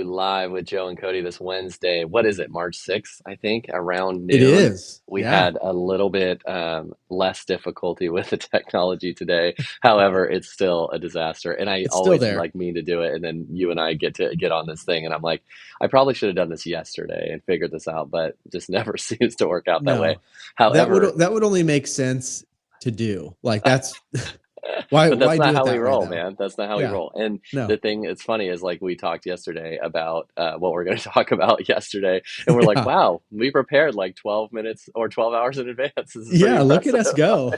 Live with Joe and Cody this Wednesday. What is it, March 6th, I think, around It noon. is. We Yeah. had a little bit less difficulty with the technology today. However, it's still a disaster. And I It's still always there. like mean to do it. And then you and I get to get on this thing. And I'm like, I probably should have done this yesterday and figured this out, but it just never seems to work out that way. No. That However, would that would only make sense to do. Like that's why but that's why not do it how we that way roll, though? man. That's not how we Yeah. roll. And the No. thing that's funny is like we talked yesterday about what we're going to talk about yesterday, and we're like, Yeah. wow, we prepared like 12 minutes or 12 hours in advance. This is pretty Yeah, look at impressive. us go.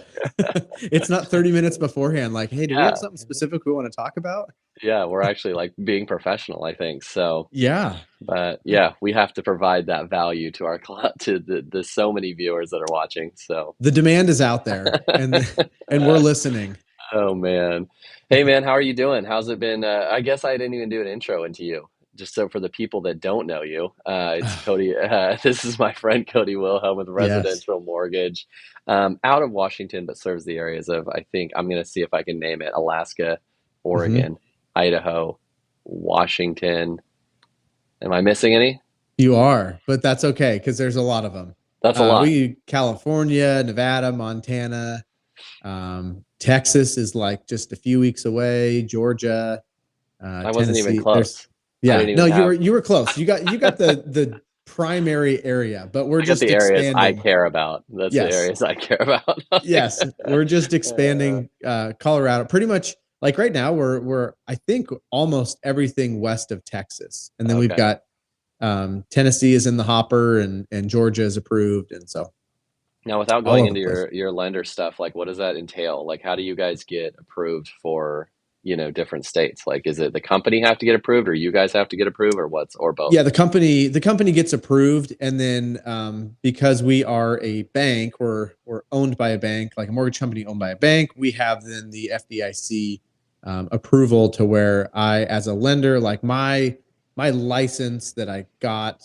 It's not 30 minutes beforehand like, "Hey, do we have Yeah, something specific we want to talk about?" yeah, we're actually like being professional, I think. So, Yeah. but yeah, we have to provide that value to our to the so many viewers that are watching. So, The demand is out there and we're listening. oh man. Hey man, how are you doing? How's it been? I guess I didn't even do an intro into you. Just so for the people that don't know you, it's Cody. This is my friend Cody Wilhelm with Yes. Residential Mortgage, out of Washington, but serves the areas of, I think, I'm going to see if I can name it: Alaska, Mhm. Oregon, Idaho, Washington. Am I missing any? You are, but that's okay because there's a lot of them. That's a lot. We California, Nevada, Montana, Texas is like just a few weeks away. Georgia, I wasn't even Tennessee. There's close. I yeah. didn't No, even have. you were close. You got the primary area, but we're I got just the areas I expanding. care about. That's the Yes, areas I care about. Like, yes, we're just uh, expanding. Colorado, pretty much like right now we're I think almost everything west of Texas, and then we've okay. got Tennessee is in the hopper, and Georgia is approved, and so Now, without all going over into the place. your lender stuff, like what does that entail? Like, how do you guys get approved for, different states? Like, is it the company have to get approved, or you guys have to get approved, or what's, or both? Yeah, the company gets approved, and then because we are a bank, we're owned by a bank, like a mortgage company owned by a bank. We have then the FDIC approval to where I, as a lender, like my license that I got,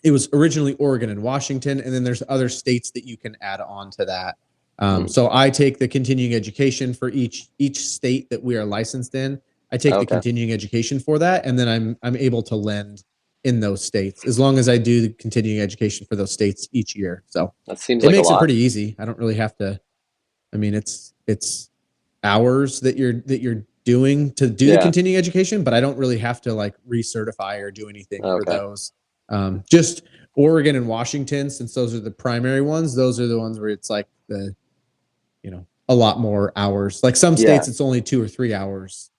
it was originally Oregon and Washington, and then there's other states that you can add on to that. Mm, So I take the continuing education for each state that we are licensed in. I take the okay. continuing education for that, and then I'm able to lend in those states as long as I do the continuing education for those states each year. So That seems it like a makes it lot. pretty easy. I don't really have to. I mean, it's hours that you're doing to do the Yeah. continuing education, but I don't really have to like recertify or do anything for Okay. those. Just Oregon and Washington, since those are the primary ones, those are the ones where it's like a lot more hours. Like some Yeah. states, it's only 2 or 3 hours.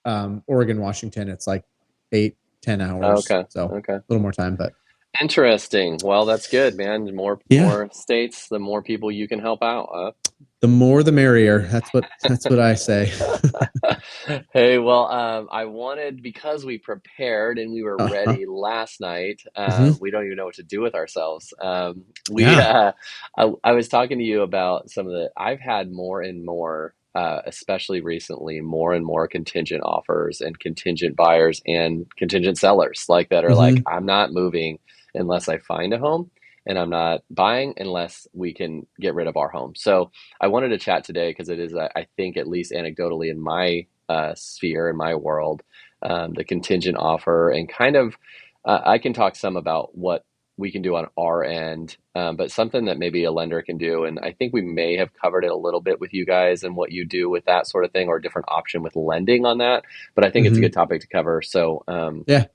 Oregon, Washington, it's like 8, 10 hours. Okay. So a Okay. little more time, but Interesting. Well, that's good, man. The more yeah, more states, the more people you can help out. the more the merrier. That's what I say. Hey, well, I wanted, because we prepared and we were Uh-huh. ready last night. Hmm. We don't even know what to do with ourselves. Yeah. I was talking to you about some of the. I've had more and more, especially recently, more and more contingent offers and contingent buyers and contingent sellers, like that are like, Hmm. I'm not moving unless I find a home, and I'm not buying unless we can get rid of our home. So I wanted to chat today because it is, I think, at least anecdotally in my sphere, in my world, the contingent offer, and kind of, I can talk some about what we can do on our end, but something that maybe a lender can do. And I think we may have covered it a little bit with you guys and what you do with that sort of thing, or a different option with lending on that. But I think it's a Hmm. good topic to cover. So, Yeah.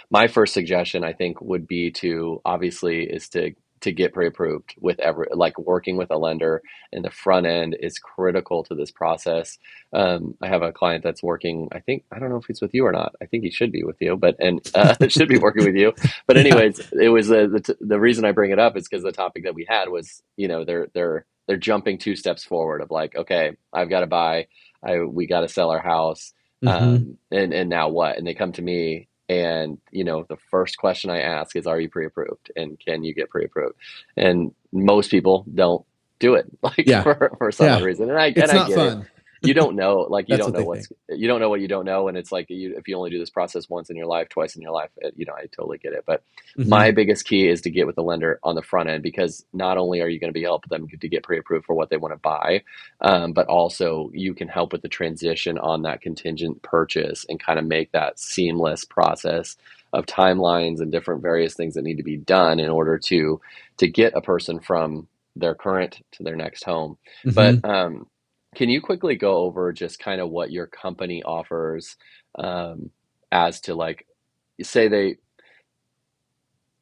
my first suggestion, I think, would be to, obviously, is to get pre-approved with every, like, working with a lender in the front end is critical to this process. I have a client that's working, I think, I don't know if he's with you or not. I think he should be with you, but, and should be working with you. But Yeah. anyways, it was the reason I bring it up is because the topic that we had was, they're jumping two steps forward of like, okay, I've got to buy, we got to sell our house, Hmm. and now what? And they come to me, and the first question I ask is, are you pre-approved, and can you get pre-approved? And most people don't do it, like Yeah. for some odd Yeah. reason, and I It's not get it. fun. you don't know, like That's what they think. you don't know what you don't know, and it's like if you only do this process once in your life, twice in your life, I totally get it. But my Hmm. biggest key is to get with the lender on the front end, because not only are you going to be helping them to get pre-approved for what they want to buy, but also you can help with the transition on that contingent purchase and kind of make that seamless process of timelines and different various things that need to be done in order to get a person from their current to their next home. But Hmm. can you quickly go over just kind of what your company offers, um, as to like, say they,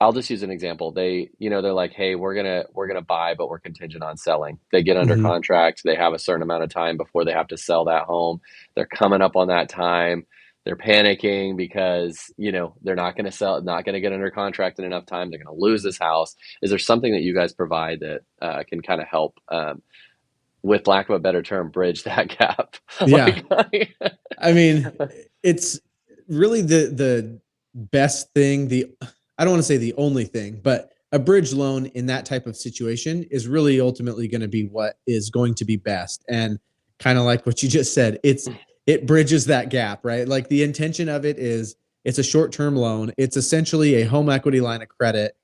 I'll just use an example. They're like, "Hey, we're gonna buy, but we're contingent on selling." They get under Hmm. contract. They have a certain amount of time before they have to sell that home. They're coming up on that time. They're panicking because they're not going to sell, not going to get under contract in enough time. They're going to lose this house. Is there something that you guys provide that can kind of help, with lack of a better term, bridge that gap? Yeah. like, I mean, it's really the best thing. I don't want to say the only thing, but a bridge loan in that type of situation is really ultimately going to be what is going to be best. And kind of like what you just said, it bridges that gap, right? Like the intention of it is it's a short-term loan. It's essentially a home equity line of credit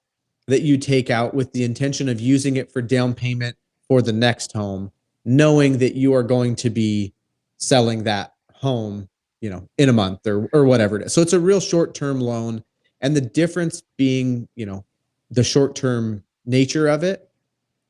that you take out with the intention of using it for down payment for the next home, knowing that you are going to be selling that home, in a month or whatever it is. So it's a real short-term loan. And the difference being, the short-term nature of it,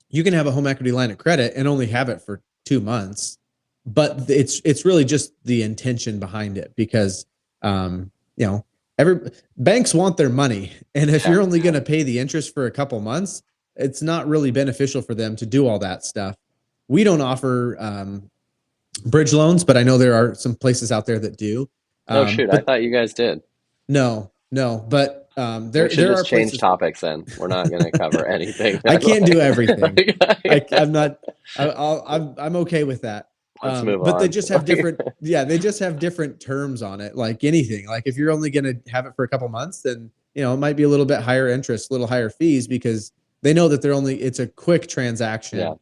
you can have a home equity line of credit and only have it for 2 months, but it's really just the intention behind it because um, you know every banks want their money, and if yeah. you're only going to pay the interest for a couple months, it's not really beneficial for them to do all that stuff. We don't offer bridge loans, but I know there are some places out there that do. Oh shoot, I But thought you guys did. no, but We there should there just are change places. topics then. We're not going to cover anything I that can't do everything. I'm like, not. I'm okay with that. let's move But they on. just have different. Yeah, they just have different terms on it. Like anything. Like if you're only going to have it for a couple months, then it might be a little bit higher interest, a little higher fees because they know that it's a quick Yeah. transaction.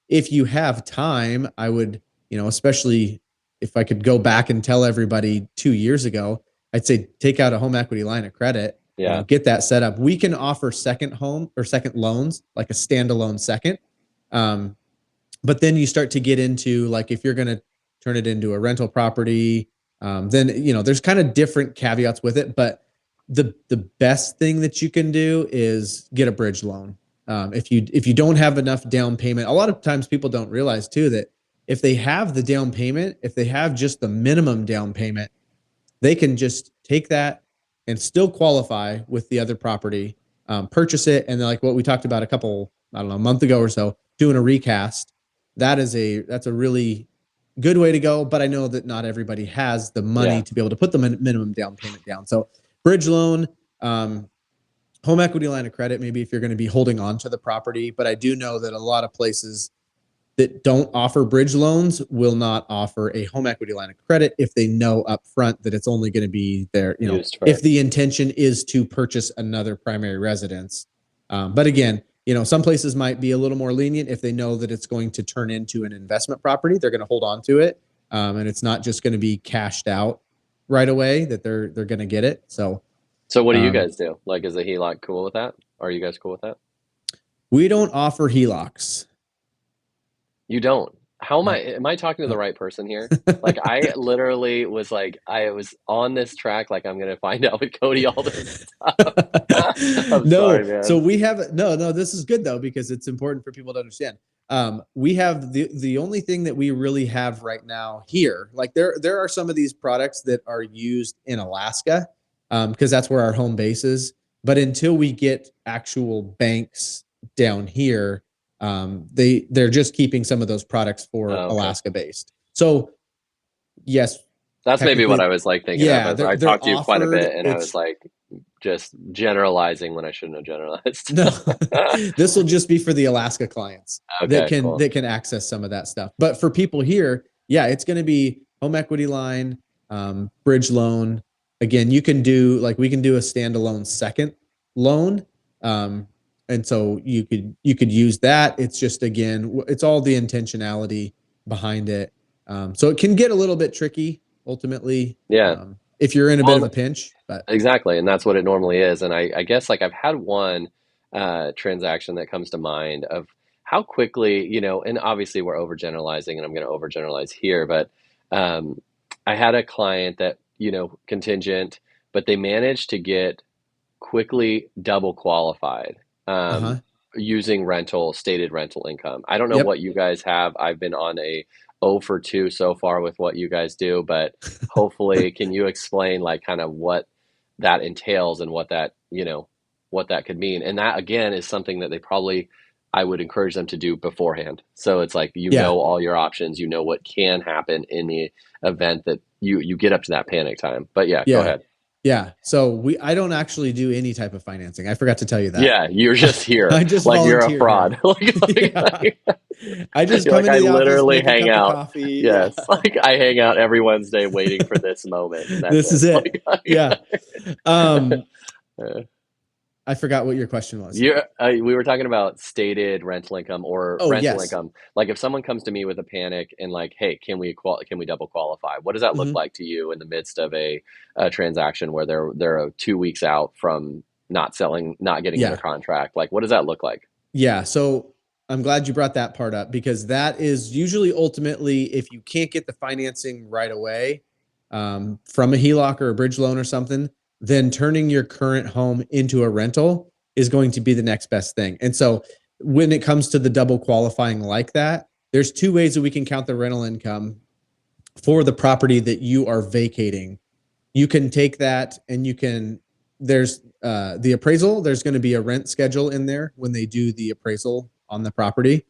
If you have time, I would, especially if I could go back and tell everybody 2 years ago, I'd say take out a home equity line of credit, Yeah. get that set up. We can offer second home or second loans, like a standalone second. Um, but then you start to get into like if you're going to turn it into a rental property, then there's kind of different caveats with it. But the best thing that you can do is get a bridge loan. If you don't have enough down payment, a lot of times people don't realize too that if they have the down payment, if they have just the minimum down payment, they can just take that and still qualify with the other property, purchase it, and then like what we talked about I don't know, a month ago or so, doing a recast. That's a really good way to go. But I know that not everybody has the money Yeah. to be able to put the minimum down payment down. So bridge loan, um, home equity line of credit, maybe if you're going to be holding on to the property. But I do know that a lot of places that don't offer bridge loans will not offer a home equity line of credit if they know up front that it's only going to be there, Used if for. the intention is to purchase another primary residence. But again, some places might be a little more lenient if they know that it's going to turn into an investment property. They're going to hold on to it, and it's not just going to be cashed out right away. That they're going to get it. So So what do you um, guys do? Like, is a HELOC cool with that? Are you guys cool with that? we don't offer HELOCs. You don't. How am I? No, Am I talking to the no. right person here? Like, I literally was like, I was on this track, like I'm gonna find out with Cody all this stuff. I'm sorry, No, so man. we have no. This is good though because it's important for people to understand. We have the only thing that we really have right now here. Like there are some of these products that are used in Alaska because that's where our home base is. But until we get actual banks down here, they're just keeping some of those products for Oh, okay. Alaska based. So yes, That's maybe what technically, I was like thinking of yeah, as they're I they're talked to you quite a offered. bit, and I was It's like just generalizing when I shouldn't have generalized. No, this will just be for the Alaska clients that Okay, can cool. that can access some of that stuff. But for people here, yeah, it's going to be home equity line, bridge loan. Again, you can do like we can do a standalone second loan, um, and so you could use that. It's just again, it's all the intentionality behind it. So it can get a little bit tricky ultimately, Yeah. if you're in a bit of a Well, pinch, but exactly, and that's what it normally is. And I guess like I've had one transaction that comes to mind of how quickly, and obviously we're overgeneralizing, and I'm going to overgeneralize here, but I had a client that, contingent, but they managed to get quickly double qualified um, uh-huh. using stated rental income. I don't know Yep. what you guys have. I've been on a 0 for 2 so far with what you guys do, but hopefully, can you explain like kind of what that entails and what that could mean? And that again is something that I would encourage them to do beforehand. So it's like Yeah. all your options, what can happen in the event that you get up to that panic time. But yeah, go Yeah. ahead. Yeah. So I don't actually do any type of financing. I forgot to tell you that. Yeah, you're just here, I just like you're a volunteer here. fraud. like, Yeah. I just you're come like, into I the office, literally make a hang cup of out. coffee. Yeah. Yes, like I hang out every Wednesday waiting for this moment, and that's This is it. it. Yeah. Um, Uh, I forgot what your question was. we were talking about stated rental income or Oh, rental yes. income. Like if someone comes to me with a panic and like, hey, can we double qualify? What does that look Hmm. like to you in the midst of a transaction where they're 2 weeks out from not selling, not getting under Yeah. contract? Like, what does that look like? Yeah. So I'm glad you brought that part up because that is usually ultimately if you can't get the financing right away from a HELOC or a bridge loan or something, then turning your current home into a rental is going to be the next best thing. And so when it comes to the double qualifying like that, there's two ways that we can count the rental income for the property that you are vacating. You can take that and there's the appraisal, there's going to be a rent schedule in there when they do the appraisal on the property.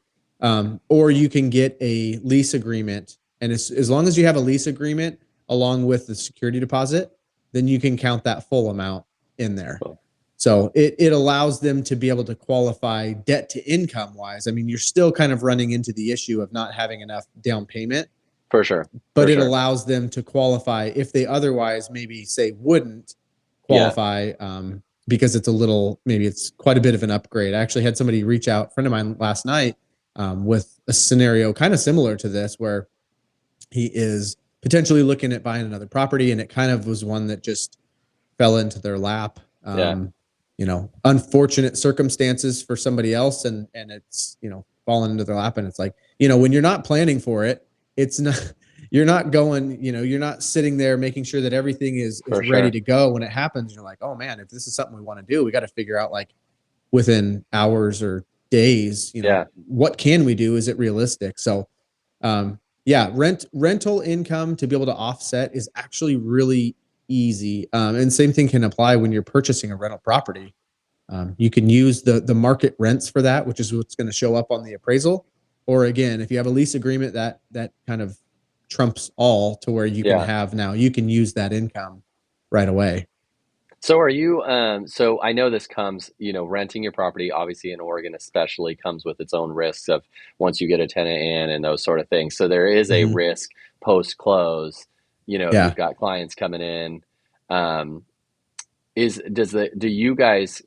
Or you can get a lease agreement. And as long as you have a lease agreement along with the security deposit, then you can count that full amount in there. Well, So it allows them to be able to qualify debt to income wise. I mean, you're still kind of running into the issue of not having enough down payment, for sure, but for it sure. allows them to qualify if they otherwise maybe say wouldn't Yeah, qualify, because it's a little, maybe it's quite a bit of an upgrade. I actually had somebody reach out, a friend of mine last night, with a scenario kind of similar to this where he is potentially looking at buying another property, and it kind of was one that just fell into their lap. yeah, Unfortunate circumstances for somebody else, and it's fallen into their lap, and it's like when you're not planning for it, it's not. You're not going, you're not sitting there making sure that everything is for ready sure. to go when it happens. You're like, oh man, if this is something we want to do, we got to figure out like within hours or days, Yeah. what can we do? Is it realistic? So yeah, rental income to be able to offset is actually really easy. And same thing can apply when you're purchasing a rental property. You can use the market rents for that, which is what's going to show up on the appraisal. Or again, if you have a lease agreement, that kind of trumps all to where Yeah. you can use that income right away. So are you, so I know this comes, renting your property, obviously in Oregon especially, comes with its own risks of once you get a tenant in and those sort of things. So there is a Hmm. risk post close, if you've Yeah. got clients coming in. Um, do you guys,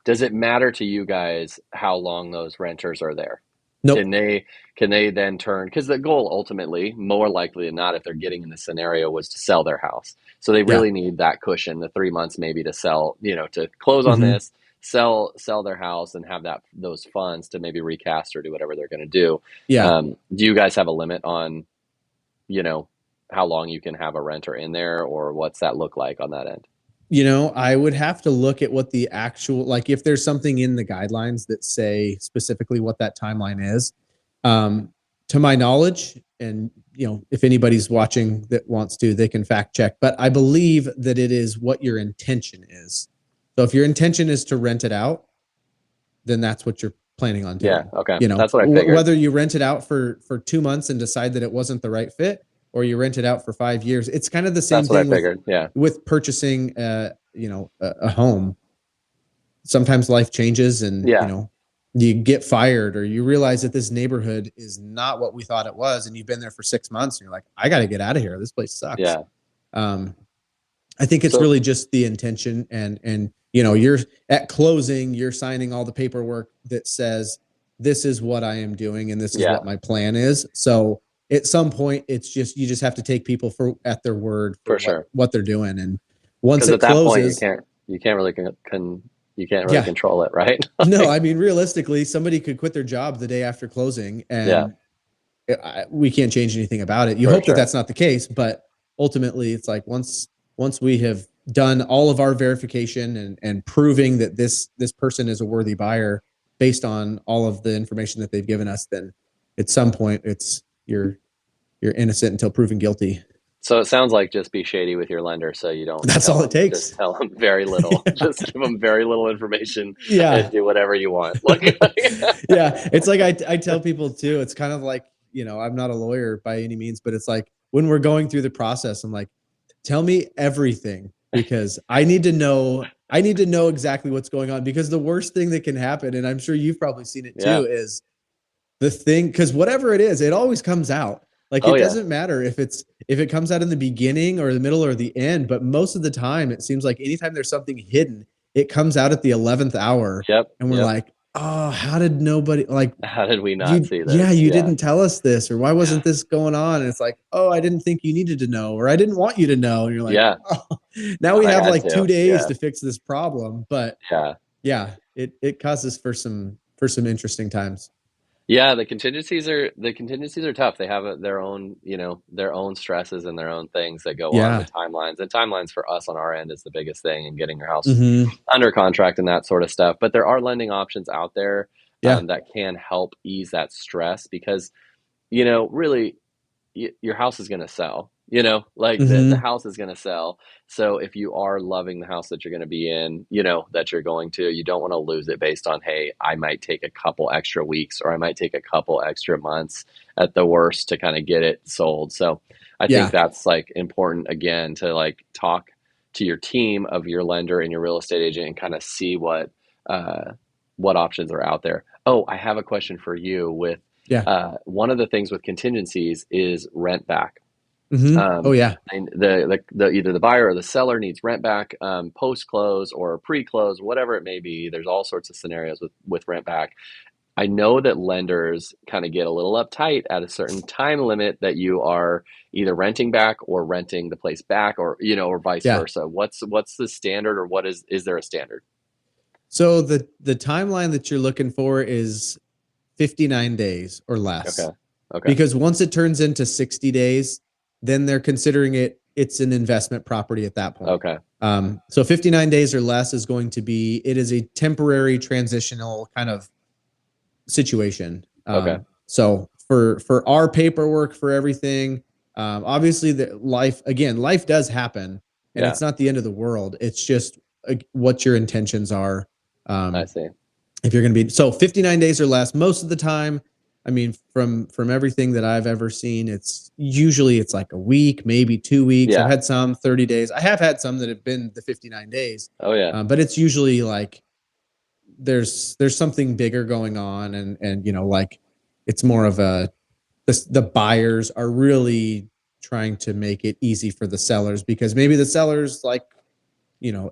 does it matter to you guys how long those renters are there? Can Nope. they can they then turn, because the goal ultimately, more likely than not, if they're getting in the scenario, was to sell their house. So they Yeah. really need that cushion, the 3 months maybe to sell, to close on Hmm. this, sell their house and have that those funds to maybe recast or do whatever they're going to do. Yeah. Do you guys have a limit on, you know, how long you can have a renter in there, or what's that look like on that end? I would have to look at what the actual, like, if there's something in the guidelines that say specifically what that timeline is. Um, to my knowledge, and if anybody's watching that wants to, they can fact check. But I believe that it is what your intention is. So if your intention is to rent it out, then that's what you're planning on Yeah, doing. okay, that's what I figured. Whether you rent it out for 2 months and decide that it wasn't the right fit, or you rent it out for 5 years, it's kind of the same That's what I thing figured. Yeah, with purchasing, a home. Sometimes life changes, and yeah, you get fired, or you realize that this neighborhood is not what we thought it was, and you've been there for 6 months, and you're like, I got to get out of here. This place sucks. yeah. Um, I think it's So really just the intention, and you're at closing, you're signing all the paperwork that says this is what I am doing and this is yeah, what my plan is. So at some point it's just you just have to take people for at their word for For sure. what they're doing, and once Because it at that point, closes, you can't really you can't really yeah. control it, right? No, Like, I mean realistically somebody could quit their job the day after closing, yeah, and we can't change anything about it. You for hope that sure. that's not the case, but ultimately it's like once we have done all of our verification and proving that this person is a worthy buyer based on all of the information that they've given us, then at some point it's you're innocent until proven guilty. So it sounds like just be shady with your lender so you don't That's tell all it them. takes. Just tell them very little. Just give them very little information and Yeah. do whatever you want. Like, Yeah, it's like I tell people too, it's kind of like, I'm not a lawyer by any means, but it's like when we're going through the process, I'm like, tell me everything because I need to know exactly what's going on, because the worst thing that can happen, and I'm sure you've probably seen it yeah. too, is the thing, because whatever it is, it always comes out. Like Oh it yeah. doesn't matter if it comes out in the beginning or the middle or the end, but most of the time it seems like anytime there's something hidden, it comes out at the 11th hour, Yep. and we're Yep. like, oh, how did nobody like How did we not you? see Yeah, this? you Yeah. didn't tell us this, or why Yeah. wasn't this going on? And it's like, oh, I didn't think you needed to know, or I didn't want you to know. And you're like, Yeah. oh, now But we I have had like to. 2 days Yeah. to fix this problem. But Yeah. yeah, it causes for some interesting times. Yeah, the contingencies are tough. They have their own, their own stresses and their own things that go on Yeah. with timelines. And timelines for us on our end is the biggest thing in getting your house Hmm. under contract and that sort of stuff. But there are lending options out there Yeah. that can help ease that stress because, really your house is going to sell, like the Hmm. house is going to sell. So if you are loving the house that you're going to be in, that you're going to, you don't want to lose it based on, hey, I might take a couple extra weeks or I might take a couple extra months at the worst to kind of get it sold. So I think Yeah. that's like important again to like talk to your team of your lender and your real estate agent and kind of see uh what options are out there. Oh, I have a question for you with Yeah. one of the things with contingencies is rent back. Oh Um, yeah. and the either the buyer or the seller needs rent back post close or pre close, whatever it may be. There's all sorts of scenarios with rent back. I know that lenders kind of get a little uptight at a certain time limit that you are either renting back or renting the place back, or or vice Yeah. versa. What's the standard, or what is there a standard? So the timeline that you're looking for is 59 days or Okay, less. okay, Because once it turns into 60 days, then they're considering it's an investment property at that point. okay, So 59 days or less is going to be, it is a temporary transitional kind of situation. okay. So for our paperwork, for everything, obviously the life does happen, and Yeah, it's not the end of the world. It's just what your intentions are. I Um, see. if you're going to be, so 59 days or less most of the time. I mean, from everything that I've ever seen, it's like a week, maybe 2 weeks. I've Yeah. had some 30 days. I have had some that have been the 59 days. Oh yeah. But it's usually like there's something bigger going on, and like it's more of the buyers are really trying to make it easy for the sellers, because maybe the sellers like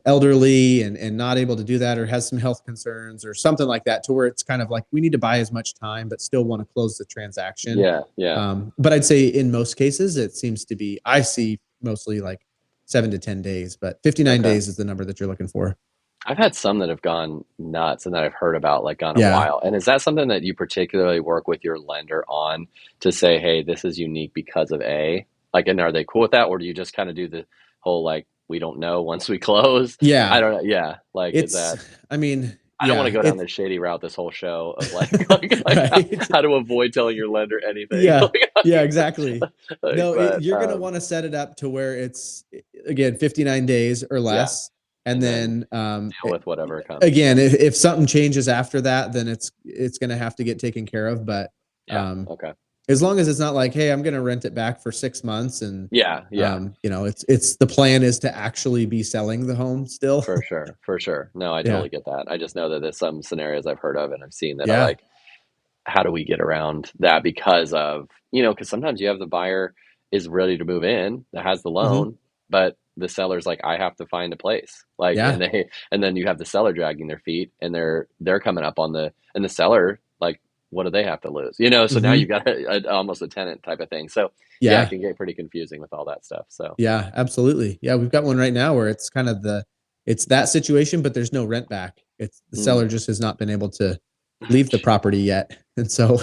elderly and not able to do that, or has some health concerns or something like that, to where it's kind of like we need to buy as much time but still want to close the transaction. Yeah. Yeah. But I'd say in most cases it seems to be, I see mostly like 7 to 10 days, but 59 Okay. days is the number that you're looking for. I've had some that have gone nuts and that I've heard about, like gone a Yeah. while. And is that something that you particularly work with your lender on to say, hey, this is unique because of A? Like, and are they cool with that? Or do you just kind of do the whole, like, we don't know once we close? I Yeah. don't know. Yeah. Like, is It's, that, I mean, I don't want to yeah, go down it's this shady route this whole show of like, like right. how to avoid telling your lender anything. Yeah. Yeah, exactly. No, But, you're going to want to set it up to where it's, again, 59 days or yeah. less. And And then then, deal with whatever comes. again, Yeah. if something changes after that, then it's going to have to get taken care of. But, Yeah. um, Okay. as long as it's not like, hey, I'm going to rent it back for 6 months, and, Yeah. Yeah. it's the plan is to actually be selling the home still. For sure, for sure. No, I Yeah. totally get that. I just know that there's some scenarios I've heard of and I've seen that are Yeah. like, how do we get around that? Because of, because sometimes you have the buyer is ready to move in that has the Hmm. loan, but the seller's like, I have to find a place. Like, Yeah. and then you have the seller dragging their feet and they're coming up on and the seller, like, what do they have to lose? You know, so now Hmm. you've got almost a tenant type of thing. So yeah, it Yeah. can get pretty confusing with all that stuff. So Yeah, absolutely. Yeah, we've got one right now where it's kind of it's that situation, but there's no rent back. It's the mm. seller just has not been able to leave the property yet. And so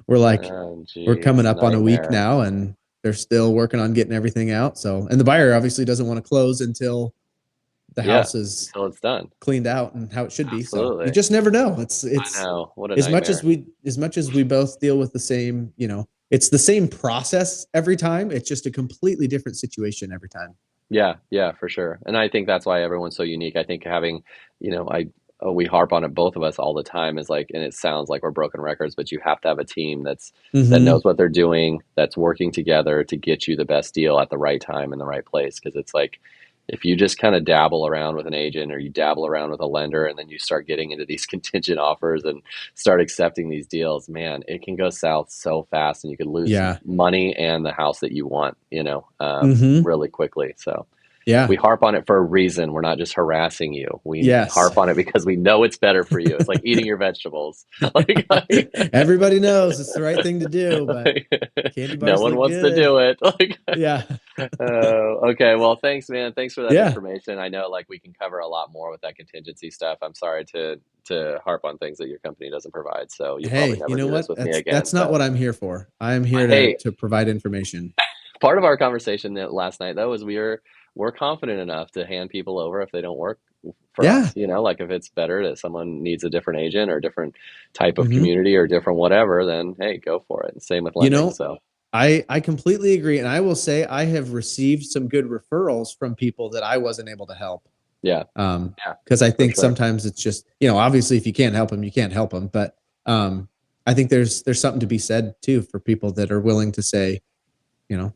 we're like, Oh, we're coming geez, up on a week nightmare. now and they're still working on getting everything out. So, and the buyer obviously doesn't want to close until the Yeah, house is until it's done. cleaned out and how it should be. So you Absolutely. just never know. I It's know. What a as much as nightmare. we both deal with the same, it's the same process every time. It's just a completely different situation every time. Yeah, yeah, for sure. And I think that's why everyone's so unique. I think having, you know, we harp on it both of us all the time is like, and it sounds like we're broken records, but you have to have a team that Mm-hmm. knows what they're doing, that's working together to get you the best deal at the right time in the right place. Because it's like if you just kind of dabble around with an agent or you dabble around with a lender and then you start getting into these contingent offers and start accepting these deals, man, it can go south so fast and you could lose Yeah. money and the house that you want, Mm-hmm. really quickly. So we Yeah. harp on it for a reason. We're not just harassing you. We Yes. harp on it because we know it's better for you. It's like eating your vegetables. like, Everybody knows it's the right thing to do, but candy no bars one look wants to good. do it. Yeah. Okay. Well, thanks, man. Thanks for that Yeah. information. I know like we can cover a lot more with that contingency stuff. I'm sorry to harp on things that your company doesn't provide. So you'll probably Hey, you never know do this what? with me That's again. not But what I'm here for. I'm here to hey, provide information. part of our conversation last night though is we're confident enough to hand people over if they don't work for Yeah. us. Like if it's better that someone needs a different agent or a different type of Hmm. community or different whatever, then hey, go for it. And same with You lending. know, So I completely agree, and I will say I have received some good referrals from people that I wasn't able to help. yeah, Um, yeah, because I for think sure, sometimes it's just, obviously if you can't help them, you can't help them. But I think there's something to be said too for people that are willing to say,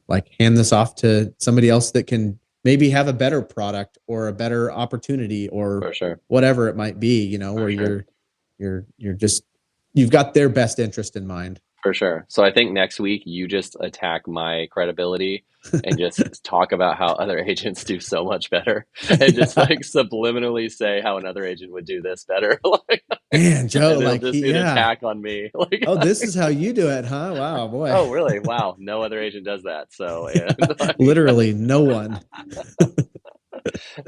like hand this off to somebody else that can maybe have a better product or a better opportunity or for sure, whatever it might be, for where sure. you're just you've got their best interest in mind. For sure. So I think next week you just attack my credibility and just talk about how other agents do so much better and just Yeah. like subliminally say how another agent would do this better. Man, Joe, And it'll like just be an yeah. attack on me. Like, Oh, this is how you do it, huh? Wow, boy. oh, really? Wow. No other agent does that. So, and like, Literally no one.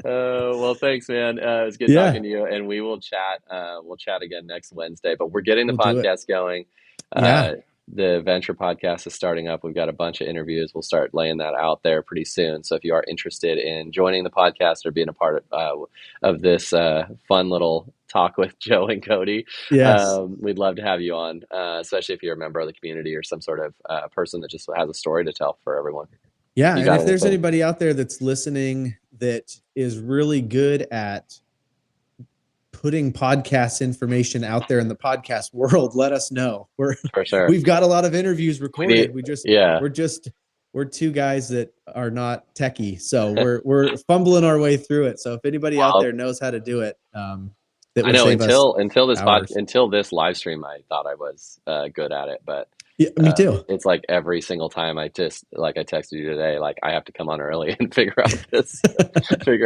well, thanks, man. It was good talking Yeah, to you, and we will chat. We'll chat again next Wednesday. But we're getting the we'll do it. podcast going. Yeah. Uh, the Venture podcast is starting up. We've got a bunch of interviews. We'll start laying that out there pretty soon. So if you are interested in joining the podcast or being a part of this fun little talk with Joe and Cody, Yes. we'd love to have you on, especially if you're a member of the community or some sort of person that just has a story to tell for everyone. Yeah, You and got if there's anything? anybody out there that's listening that is really good at putting podcast information out there in the podcast world, let us know. For sure. We've got a lot of interviews We need, recorded. yeah. We're just we're two guys that are not techie, so we're fumbling our way through it. So if anybody out Well, there knows how to do it, that I would know save us hours. until this live stream, I thought I was good at it, but Yeah, me too. it's like every single time I just like I texted you today, like I have to come on early and figure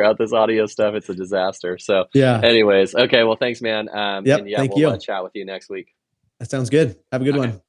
out this audio stuff. It's a disaster. So, Yeah. anyways, okay. Well, thanks, man. And Yep. yeah, Thank we'll you. chat with you next week. That sounds good. Have a good Okay. one.